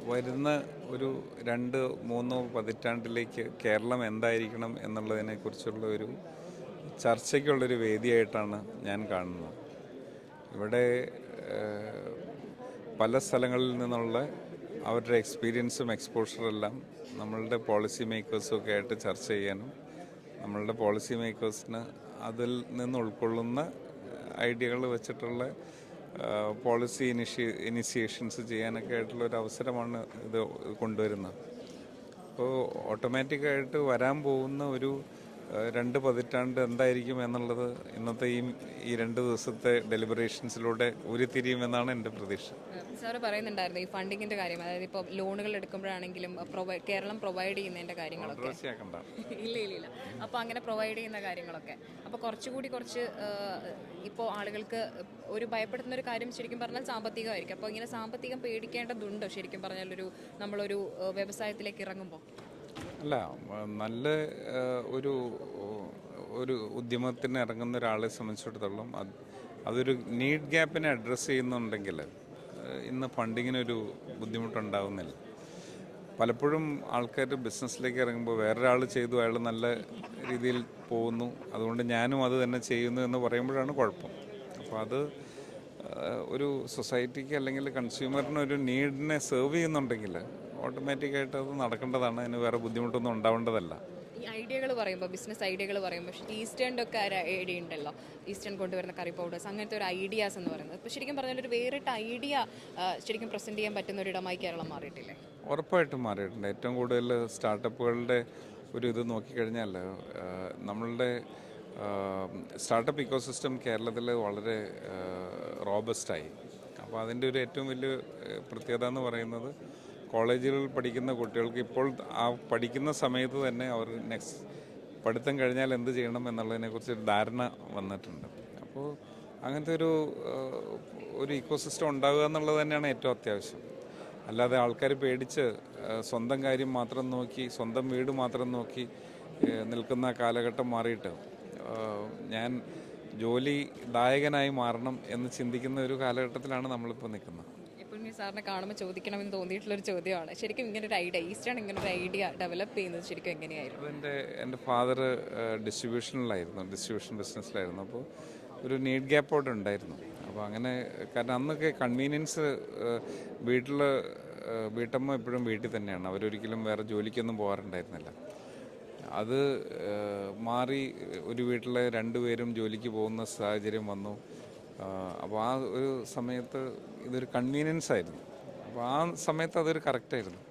വരുന്ന ഒരു 2-3 പതിറ്റാണ്ടിലേക്ക് കേരളം എന്തായിരിക്കണം എന്നുള്ളതിനെക്കുറിച്ചുള്ള ഒരു ചർച്ചയ്ക്കുള്ളൊരു വേദിയായിട്ടാണ് ഞാൻ കാണുന്നത്. ഇവിടെ ഏഹ്, പല സ്ഥലങ്ങളിൽ നിന്നുള്ള അവരുടെ എക്സ്പീരിയൻസും എക്സ്പോഷറെല്ലാം നമ്മളുടെ പോളിസി മേക്കേഴ്സും ഒക്കെ ആയിട്ട് ചർച്ച ചെയ്യാനും നമ്മളുടെ പോളിസി മേക്കേഴ്സിന് അതിൽ നിന്ന് ഉൾക്കൊള്ളുന്ന ഐഡിയകൾ വെച്ചിട്ടുള്ള പോളിസി ഇനിഷ്യേഷൻസ് ചെയ്യാനൊക്കെ ആയിട്ടുള്ള ഒരു അവസരമാണ് ഇത് കൊണ്ടുവരുന്നത്. അപ്പോൾ ഓട്ടോമാറ്റിക്കായിട്ട് വരാൻ പോകുന്ന ഒരു 2 പതിറ്റാണ്ട് എന്തായിരിക്കും എന്നുള്ളത് ഇന്നത്തെ ഈ 2 ദിവസത്തെ ഡെലിബറേഷൻസിലൂടെ ഉരുത്തിരിയുമെന്നാണ് എൻ്റെ പ്രതീക്ഷ. സാറ് പറയുന്നുണ്ടായിരുന്നു ഈ ഫണ്ടിങ്ങിന്റെ കാര്യം, അതായത് ഇപ്പോൾ ലോണുകൾ എടുക്കുമ്പോഴാണെങ്കിലും കേരളം പ്രൊവൈഡ് ചെയ്യുന്നതിന്റെ കാര്യങ്ങളൊക്കെ. കോൺട്രവേഴ്സി ആക്കണ്ട. ഇല്ല ഇല്ല ഇല്ല. അപ്പോൾ അങ്ങനെ പ്രൊവൈഡ് ചെയ്യുന്ന കാര്യങ്ങളൊക്കെ അപ്പോൾ കുറച്ച് ഇപ്പോൾ ആളുകൾക്ക് ഒരു ഭയപ്പെടുത്തുന്ന ഒരു കാര്യം ശരിക്കും പറഞ്ഞാൽ സാമ്പത്തികമായിരിക്കും. അപ്പോൾ ഇങ്ങനെ സാമ്പത്തികം പേടിക്കേണ്ടതുണ്ടോ ശരിക്കും പറഞ്ഞാൽ നമ്മളൊരു വ്യവസായത്തിലേക്ക് ഇറങ്ങുമ്പോൾ? അല്ല, നല്ല ഒരു ഒരു ഉദ്യമത്തിന് ഇറങ്ങുന്ന ഒരാളെ സംബന്ധിച്ചിടത്തോളം അതൊരു നീഡ് ഗ്യാപ്പിനെ അഡ്രസ്സ് ചെയ്യുന്നുണ്ടെങ്കിൽ ഇന്ന് ഫണ്ടിങ്ങിനൊരു ബുദ്ധിമുട്ടുണ്ടാകുന്നില്ല. പലപ്പോഴും ആൾക്കാർ ബിസിനസ്സിലേക്ക് ഇറങ്ങുമ്പോൾ വേറൊരാൾ ചെയ്തു, അയാൾ നല്ല രീതിയിൽ പോകുന്നു, അതുകൊണ്ട് ഞാനും അത് തന്നെ ചെയ്യുന്നു എന്ന് പറയുമ്പോഴാണ് കുഴപ്പം. അപ്പോൾ അത് ഒരു സൊസൈറ്റിക്ക് അല്ലെങ്കിൽ കൺസ്യൂമറിന് ഒരു നീഡിനെ സെർവ് ചെയ്യുന്നുണ്ടെങ്കിൽ ഓട്ടോമാറ്റിക്കായിട്ട് അത് നടക്കേണ്ടതാണ്. അതിന് വേറെ ബുദ്ധിമുട്ടൊന്നും ഉണ്ടാവേണ്ടതല്ല. ഈ ഐഡിയകൾ പറയുമ്പോൾ, ബിസിനസ് ഐഡിയകൾ പറയുമ്പോൾ ഈസ്റ്റേണിൻ്റെ ഒക്കെ ഒരു ഐഡിയ ഉണ്ടല്ലോ, ഈസ്റ്റേൺ കൊണ്ടുവരുന്ന കറി പൗഡേഴ്സ്, അങ്ങനത്തെ ഒരു ഐഡിയാസ് എന്ന് പറയുന്നത് ഇപ്പോൾ ശരിക്കും പറഞ്ഞാൽ ഒരു വേറിട്ട ഐഡിയ ശരിക്കും പ്രസൻറ്റ് ചെയ്യാൻ പറ്റുന്ന ഒരു ഇടമായി കേരളം മാറിയിട്ടില്ലേ? ഉറപ്പായിട്ടും മാറിയിട്ടുണ്ട്. ഏറ്റവും കൂടുതൽ സ്റ്റാർട്ടപ്പുകളുടെ ഒരു ഇത് നോക്കിക്കഴിഞ്ഞാൽ നമ്മളുടെ സ്റ്റാർട്ടപ്പ് ഇക്കോസിസ്റ്റം കേരളത്തിൽ വളരെ റോബസ്റ്റായി. അപ്പോൾ അതിൻ്റെ ഒരു ഏറ്റവും വലിയ പ്രത്യേകത എന്ന് പറയുന്നത് കോളേജുകളിൽ പഠിക്കുന്ന കുട്ടികൾക്ക് ഇപ്പോൾ ആ പഠിക്കുന്ന സമയത്ത് തന്നെ അവർ നെക്സ്റ്റ് പഠിത്തം കഴിഞ്ഞാൽ എന്ത് ചെയ്യണം എന്നുള്ളതിനെക്കുറിച്ച് ഒരു ധാരണ വന്നിട്ടുണ്ട്. അപ്പോൾ അങ്ങനത്തെ ഒരു ഇക്കോസിസ്റ്റം ഉണ്ടാകുക എന്നുള്ളത് തന്നെയാണ് ഏറ്റവും അത്യാവശ്യം. അല്ലാതെ ആൾക്കാർ പേടിച്ച് സ്വന്തം കാര്യം മാത്രം നോക്കി, സ്വന്തം വീട് മാത്രം നോക്കി നിൽക്കുന്ന കാലഘട്ടം മാറിയിട്ട് ഞാൻ ജോലിദായകനായി മാറണം എന്ന് ചിന്തിക്കുന്ന ഒരു കാലഘട്ടത്തിലാണ് നമ്മളിപ്പോൾ നിൽക്കുന്നത്. ഇപ്പോൾ ഈ സാറിനെ കാണുമ്പോൾ ചോദിക്കണമെന്ന് തോന്നിയിട്ടുള്ളൊരു ചോദ്യമാണ്, ശരിക്കും ഇങ്ങനൊരു ഐഡിയ, ഈസ്റ്റേൺ ഇങ്ങനൊരു ഐഡിയ ഡെവലപ്പ് ചെയ്യുന്നത് ശരിക്കും എങ്ങനെയായിരുന്നു? എൻ്റെ ഫാദർ ഡിസ്ട്രിബ്യൂഷൻ ബിസിനസ്സിലായിരുന്നു. അപ്പോൾ ഒരു നീഡ് ഗ്യാപ്പ് അവിടെ ഉണ്ടായിരുന്നു. അപ്പോൾ അങ്ങനെ, കാരണം അന്നൊക്കെ കൺവീനിയൻസ്, വീട്ടമ്മ എപ്പോഴും വീട്ടിൽ തന്നെയാണ്, അവരൊരിക്കലും വേറെ ജോലിക്കൊന്നും പോകാറുണ്ടായിരുന്നില്ല. അത് മാറി ഒരു വീട്ടിലെ 2 പേരും ജോലിക്ക് പോകുന്ന സാഹചര്യം വന്നു. അപ്പോൾ ആ ഒരു സമയത്ത് ഇതൊരു കൺവീനിയൻസ് ആയിരുന്നു. അപ്പോൾ ആ സമയത്ത് അതൊരു കറക്റ്റായിരുന്നു.